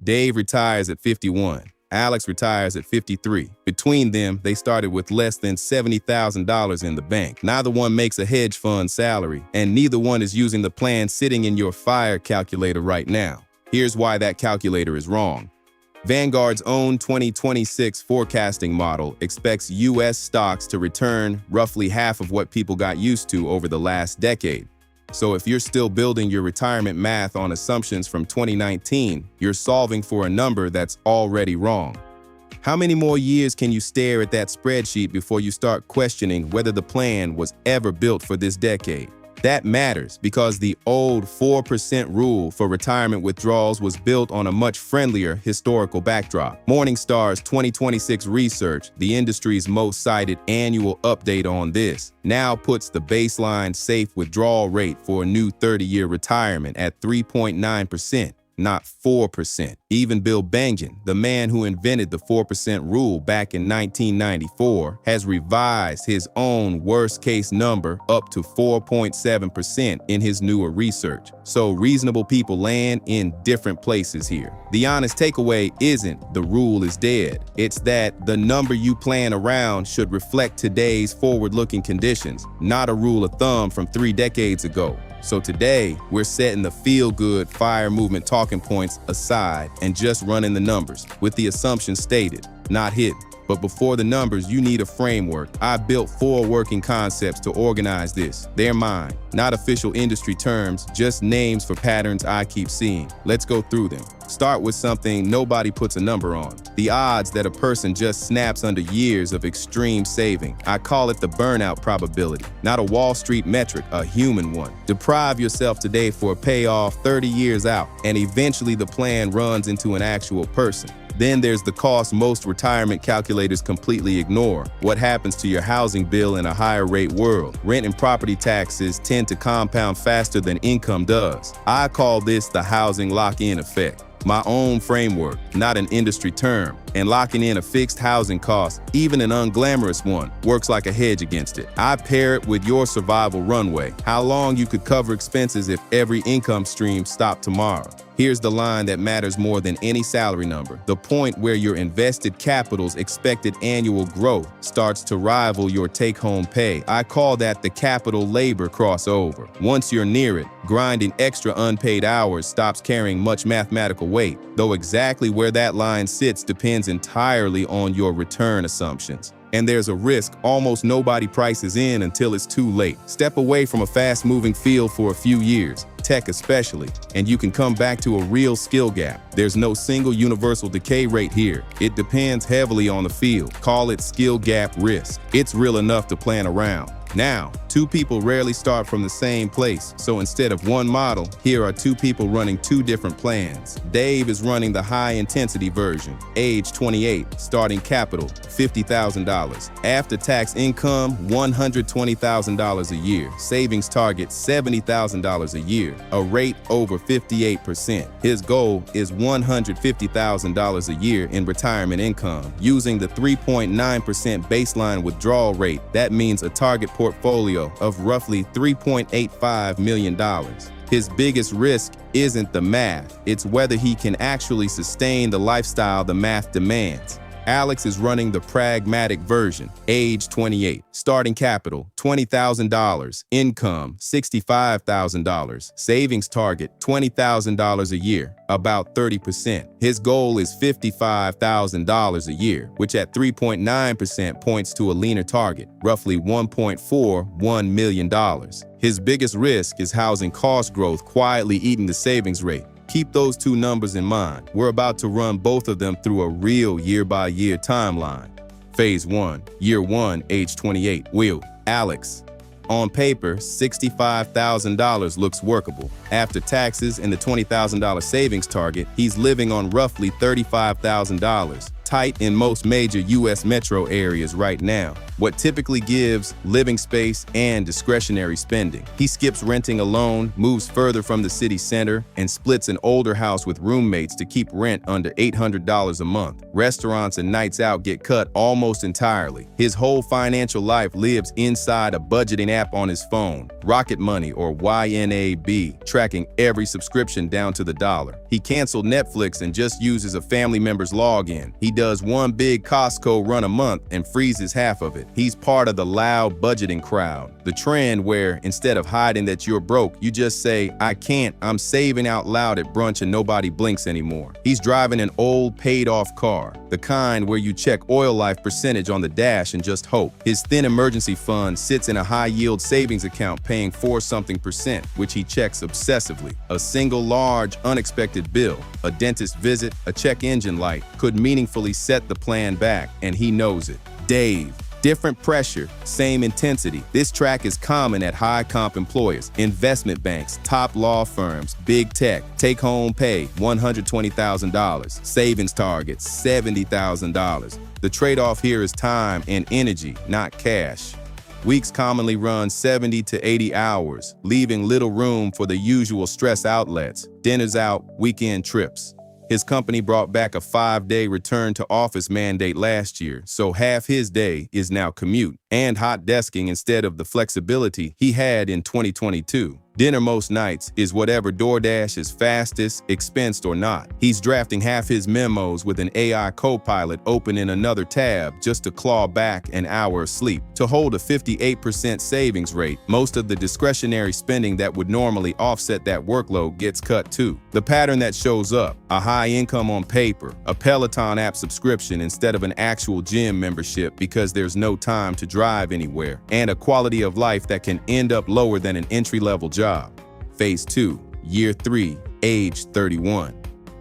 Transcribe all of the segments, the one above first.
Dave retires at 51. Alex retires at 53. Between them, they started with less than $70,000 in the bank. Neither one makes a hedge fund salary, and neither one is using the plan sitting in your FIRE calculator right now. Here's why that calculator is wrong. Vanguard's own 2026 forecasting model expects U.S. stocks to return roughly half of what people got used to over the last decade. So if you're still building your retirement math on assumptions from 2019, you're solving for a number that's already wrong. How many more years can you stare at that spreadsheet before you start questioning whether the plan was ever built for this decade? That matters because the old 4% rule for retirement withdrawals was built on a much friendlier historical backdrop. Morningstar's 2026 research, the industry's most cited annual update on this, now puts the baseline safe withdrawal rate for a new 30-year retirement at 3.9%. Not 4%. Even Bill Bengen, the man who invented the 4% rule back in 1994, has revised his own worst-case number up to 4.7% in his newer research. So reasonable people land in different places here. The honest takeaway isn't the rule is dead. It's that the number you plan around should reflect today's forward-looking conditions, not a rule of thumb from 3 decades ago. So today, we're setting the feel-good FIRE movement talking points aside and just running the numbers, with the assumption stated, not hidden. But before the numbers, you need a framework. I built 4 working concepts to organize this. They're mine, not official industry terms, just names for patterns I keep seeing. Let's go through them. Start with something nobody puts a number on. The odds that a person just snaps under years of extreme saving. I call it the burnout probability. Not a Wall Street metric, a human one. Deprive yourself today for a payoff 30 years out, and eventually the plan runs into an actual person. Then there's the cost most retirement calculators completely ignore. What happens to your housing bill in a higher rate world? Rent and property taxes tend to compound faster than income does. I call this the housing lock-in effect. My own framework, not an industry term. And locking in a fixed housing cost, even an unglamorous one, works like a hedge against it. I pair it with your survival runway, how long you could cover expenses if every income stream stopped tomorrow. Here's the line that matters more than any salary number, the point where your invested capital's expected annual growth starts to rival your take-home pay. I call that the capital labor crossover. Once you're near it, grinding extra unpaid hours stops carrying much mathematical weight, though exactly where that line sits depends entirely on your return assumptions. And there's a risk almost nobody prices in until it's too late. Step away from a fast-moving field for a few years, tech especially, and you can come back to a real skill gap. There's no single universal decay rate here. It depends heavily on the field. Call it skill gap risk. It's real enough to plan around. Now, 2 people rarely start from the same place, so instead of one model, here are 2 people running 2 different plans. Dave is running the high-intensity version, age 28, starting capital, $50,000. After-tax income, $120,000 a year. Savings target, $70,000 a year, a rate over 58%. His goal is $150,000 a year in retirement income. Using the 3.9% baseline withdrawal rate, that means a target portfolio of roughly $3.85 million. His biggest risk isn't the math, it's whether he can actually sustain the lifestyle the math demands. Alex is running the pragmatic version, age 28, starting capital, $20,000, income, $65,000, savings target, $20,000 a year, about 30%. His goal is $55,000 a year, which at 3.9% points to a leaner target, roughly $1.41 million. His biggest risk is housing cost growth quietly eating the savings rate. Keep those 2 numbers in mind. We're about to run both of them through a real year-by-year timeline. Phase 1, Year 1, age 28. Will, Alex. On paper, $65,000 looks workable. After taxes and the $20,000 savings target, he's living on roughly $35,000. tight in most major U.S. metro areas right now, what typically gives living space and discretionary spending. He skips renting alone, moves further from the city center, and splits an older house with roommates to keep rent under $800 a month. Restaurants and nights out get cut almost entirely. His whole financial life lives inside a budgeting app on his phone, Rocket Money or YNAB, tracking every subscription down to the dollar. He canceled Netflix and just uses a family member's login. He does one big Costco run a month and freezes half of it. He's part of the loud budgeting crowd, the trend where instead of hiding that you're broke, you just say, "I can't, I'm saving" out loud at brunch and nobody blinks anymore. He's driving an old paid-off car, the kind where you check oil life percentage on the dash and just hope. His thin emergency fund sits in a high-yield savings account paying 4-something%, which he checks obsessively. A single large, unexpected bill, a dentist visit, a check engine light could meaningfully set the plan back, and he knows it. Dave. Different pressure, same intensity. This track is common at high-comp employers, investment banks, top law firms, big tech. Take-home pay, $120,000. Savings targets, $70,000. The trade-off here is time and energy, not cash. Weeks commonly run 70 to 80 hours, leaving little room for the usual stress outlets, dinners out, weekend trips. His company brought back a 5-day return to office mandate last year, so half his day is now commute and hot desking instead of the flexibility he had in 2022. Dinner most nights is whatever DoorDash is fastest, expensed or not. He's drafting half his memos with an AI co-pilot open in another tab just to claw back an hour of sleep. To hold a 58% savings rate, most of the discretionary spending that would normally offset that workload gets cut too. The pattern that shows up: a high income on paper, a Peloton app subscription instead of an actual gym membership because there's no time to drive anywhere, and a quality of life that can end up lower than an entry-level job. Phase 2, Year 3, age 31.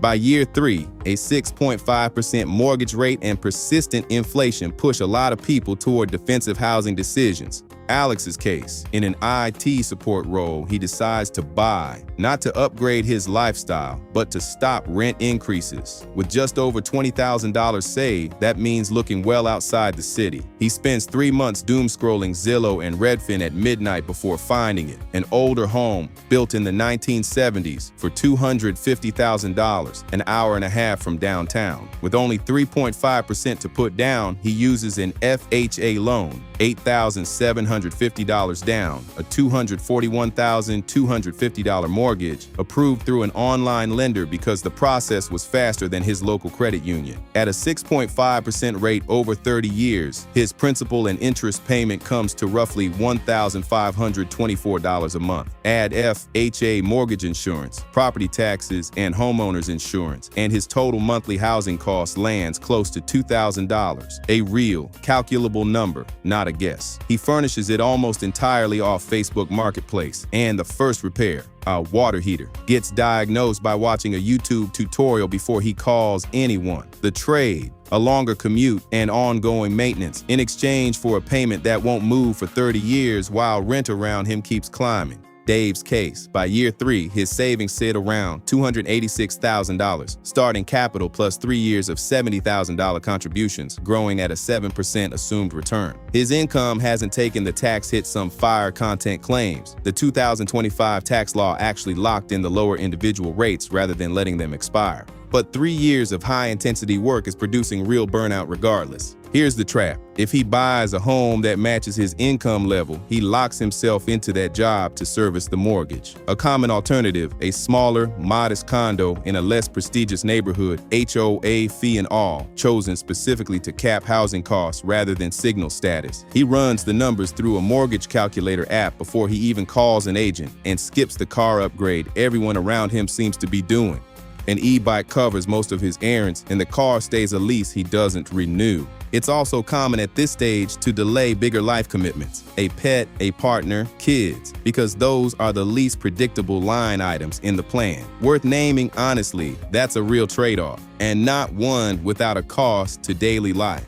By year 3, a 6.5% mortgage rate and persistent inflation push a lot of people toward defensive housing decisions. Alex's case, in an IT support role, he decides to buy, not to upgrade his lifestyle, but to stop rent increases. With just over $20,000 saved, that means looking well outside the city. He spends 3 months doom scrolling Zillow and Redfin at midnight before finding it. An older home built in the 1970s for $250,000, an hour and a half from downtown. With only 3.5% to put down, he uses an FHA loan, $8,750 down, a $241,250 mortgage, approved through an online lender because the process was faster than his local credit union. At a 6.5% rate over 30 years, his principal and interest payment comes to roughly $1,524 a month. Add FHA mortgage insurance, property taxes, and homeowners insurance, and his total monthly housing cost lands close to $2,000, a real, calculable number, not a guess. He furnishes it almost entirely off Facebook Marketplace, and the first repair, a water heater, gets diagnosed by watching a YouTube tutorial before he calls anyone. The trade, a longer commute and ongoing maintenance, in exchange for a payment that won't move for 30 years while rent around him keeps climbing. Dave's case, by year 3, his savings sit around $286,000, starting capital plus 3 years of $70,000 contributions, growing at a 7% assumed return. His income hasn't taken the tax hit some fire content claims. The 2025 tax law actually locked in the lower individual rates rather than letting them expire. But 3 years of high-intensity work is producing real burnout regardless. Here's the trap. If he buys a home that matches his income level, he locks himself into that job to service the mortgage. A common alternative, a smaller, modest condo in a less prestigious neighborhood, HOA fee and all, chosen specifically to cap housing costs rather than signal status. He runs the numbers through a mortgage calculator app before he even calls an agent and skips the car upgrade everyone around him seems to be doing. An e-bike covers most of his errands, and the car stays a lease he doesn't renew. It's also common at this stage to delay bigger life commitments, a pet, a partner, kids, because those are the least predictable line items in the plan. Worth naming honestly, that's a real trade-off, and not one without a cost to daily life.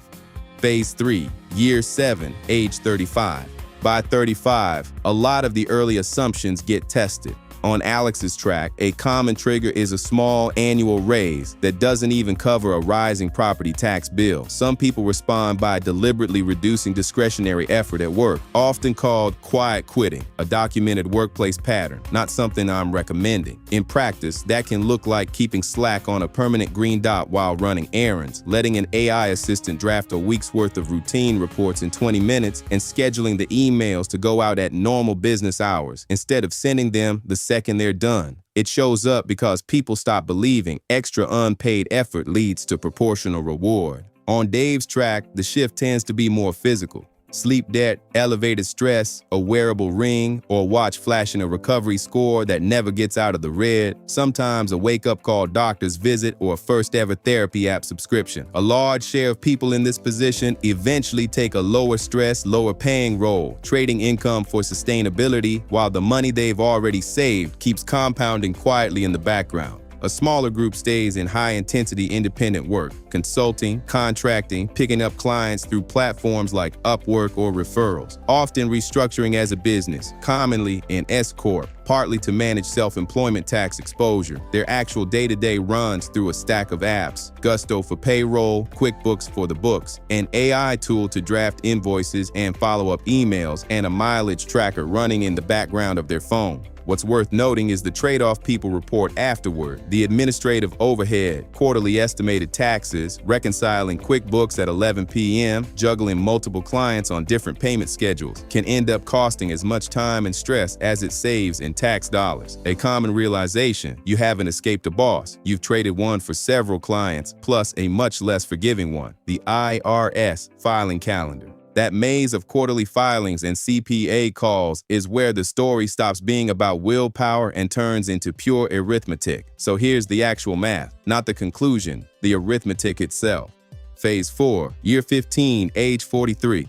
Phase 3, Year 7, age 35. By 35, a lot of the early assumptions get tested. On Alex's track, a common trigger is a small annual raise that doesn't even cover a rising property tax bill. Some people respond by deliberately reducing discretionary effort at work, often called quiet quitting, a documented workplace pattern, not something I'm recommending. In practice, that can look like keeping slack on a permanent green dot while running errands, letting an AI assistant draft a week's worth of routine reports in 20 minutes, and scheduling the emails to go out at normal business hours instead of sending them the second they're done. It shows up because people stop believing extra unpaid effort leads to proportional reward. On Dave's track, the shift tends to be more physical. Sleep debt, elevated stress, a wearable ring, or watch flashing a recovery score that never gets out of the red, sometimes a wake-up call doctor's visit or a first-ever therapy app subscription. A large share of people in this position eventually take a lower stress, lower paying role, trading income for sustainability while the money they've already saved keeps compounding quietly in the background. A smaller group stays in high-intensity independent work, consulting, contracting, picking up clients through platforms like Upwork or referrals, often restructuring as a business, commonly in S-Corp, partly to manage self-employment tax exposure. Their actual day-to-day runs through a stack of apps: Gusto for payroll, QuickBooks for the books, an AI tool to draft invoices and follow-up emails, and a mileage tracker running in the background of their phone. What's worth noting is the trade-off people report afterward. The administrative overhead, quarterly estimated taxes, reconciling QuickBooks at 11 p.m., juggling multiple clients on different payment schedules, can end up costing as much time and stress as it saves in tax dollars. A common realization: you haven't escaped a boss. You've traded one for several clients, plus a much less forgiving one, the IRS filing calendar. That maze of quarterly filings and CPA calls is where the story stops being about willpower and turns into pure arithmetic. So here's the actual math, not the conclusion, the arithmetic itself. Phase 4, Year 15, age 43.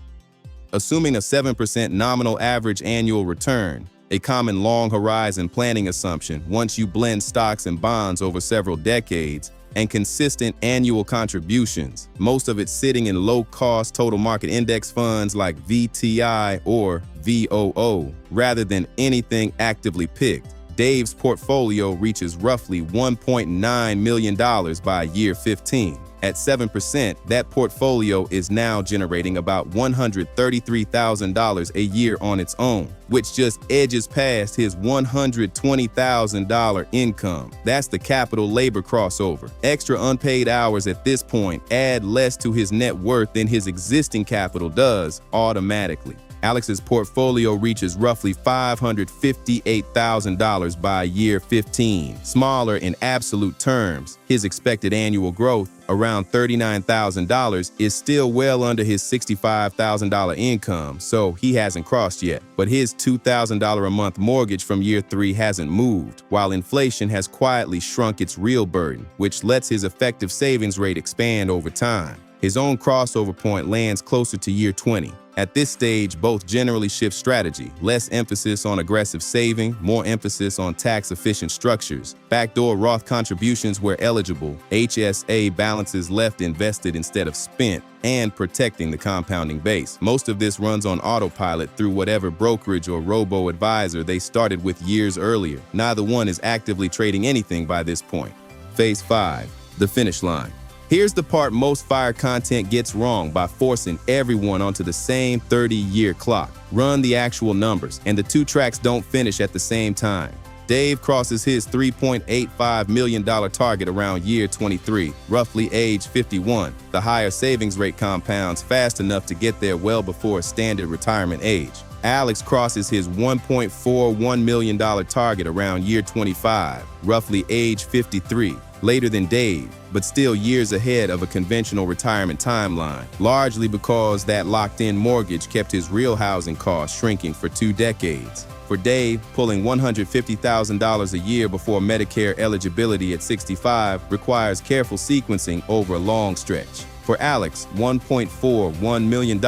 Assuming a 7% nominal average annual return, a common long horizon planning assumption once you blend stocks and bonds over several decades, and consistent annual contributions, most of it sitting in low-cost total market index funds like VTI or VOO, rather than anything actively picked. Dave's portfolio reaches roughly $1.9 million by year 15. At 7%, that portfolio is now generating about $133,000 a year on its own, which just edges past his $120,000 income. That's the capital labor crossover. Extra unpaid hours at this point add less to his net worth than his existing capital does automatically. Alex's portfolio reaches roughly $558,000 by year 15. Smaller in absolute terms, his expected annual growth, around $39,000, is still well under his $65,000 income, so he hasn't crossed yet. But his $2,000 a month mortgage from year 3 hasn't moved, while inflation has quietly shrunk its real burden, which lets his effective savings rate expand over time. His own crossover point lands closer to year 20. At this stage, both generally shift strategy, less emphasis on aggressive saving, more emphasis on tax-efficient structures, backdoor Roth contributions where eligible, HSA balances left invested instead of spent, and protecting the compounding base. Most of this runs on autopilot through whatever brokerage or robo-advisor they started with years earlier. Neither one is actively trading anything by this point. Phase 5, the finish line. Here's the part most FIRE content gets wrong by forcing everyone onto the same 30-year clock. Run the actual numbers, and the two tracks don't finish at the same time. Dave crosses his $3.85 million target around year 23, roughly age 51. The higher savings rate compounds fast enough to get there well before standard retirement age. Alex crosses his $1.41 million target around year 25, roughly age 53. Later than Dave, but still years ahead of a conventional retirement timeline, largely because that locked-in mortgage kept his real housing costs shrinking for 2 decades. For Dave, pulling $150,000 a year before Medicare eligibility at 65 requires careful sequencing over a long stretch. For Alex, $1.41 million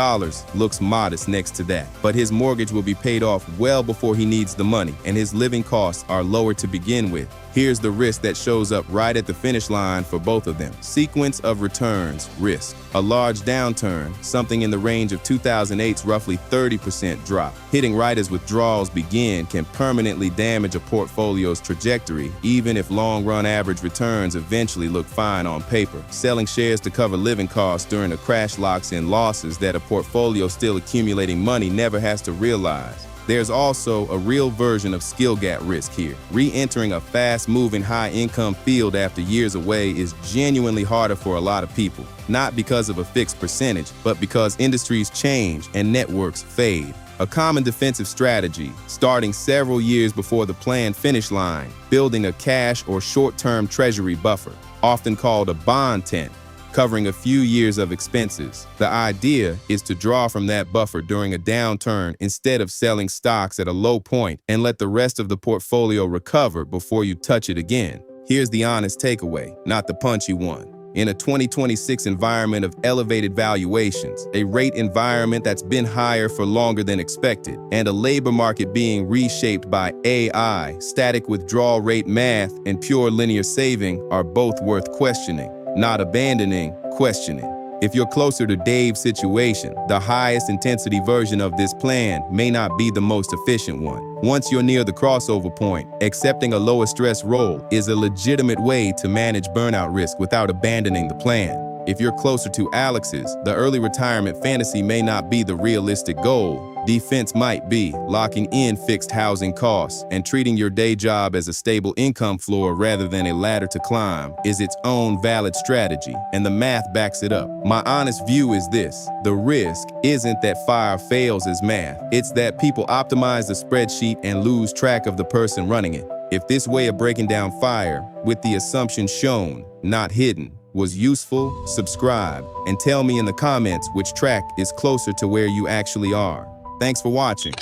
looks modest next to that, but his mortgage will be paid off well before he needs the money, and his living costs are lower to begin with. Here's the risk that shows up right at the finish line for both of them. Sequence of returns, risk. A large downturn, something in the range of 2008's roughly 30% drop, hitting right as withdrawals begin, can permanently damage a portfolio's trajectory, even if long-run average returns eventually look fine on paper. Selling shares to cover living costs during a crash locks in losses that a portfolio still accumulating money never has to realize. There's also a real version of skill gap risk here. Re-entering a fast-moving, high-income field after years away is genuinely harder for a lot of people, not because of a fixed percentage, but because industries change and networks fade. A common defensive strategy, starting several years before the planned finish line, building a cash or short-term treasury buffer, often called a bond tent, covering a few years of expenses. The idea is to draw from that buffer during a downturn instead of selling stocks at a low point and let the rest of the portfolio recover before you touch it again. Here's the honest takeaway, not the punchy one. In a 2026 environment of elevated valuations, a rate environment that's been higher for longer than expected, and a labor market being reshaped by AI, static withdrawal rate math, and pure linear saving are both worth questioning. Not abandoning, questioning. If you're closer to Dave's situation, the highest intensity version of this plan may not be the most efficient one. Once you're near the crossover point, accepting a lower stress role is a legitimate way to manage burnout risk without abandoning the plan. If you're closer to Alex's, the early retirement fantasy may not be the realistic goal. Defense might be locking in fixed housing costs and treating your day job as a stable income floor rather than a ladder to climb is its own valid strategy, and the math backs it up. My honest view is this: the risk isn't that FIRE fails as math, it's that people optimize the spreadsheet and lose track of the person running it. If this way of breaking down FIRE, with the assumption shown, not hidden, was useful, subscribe, and tell me in the comments which track is closer to where you actually are. Thanks for watching.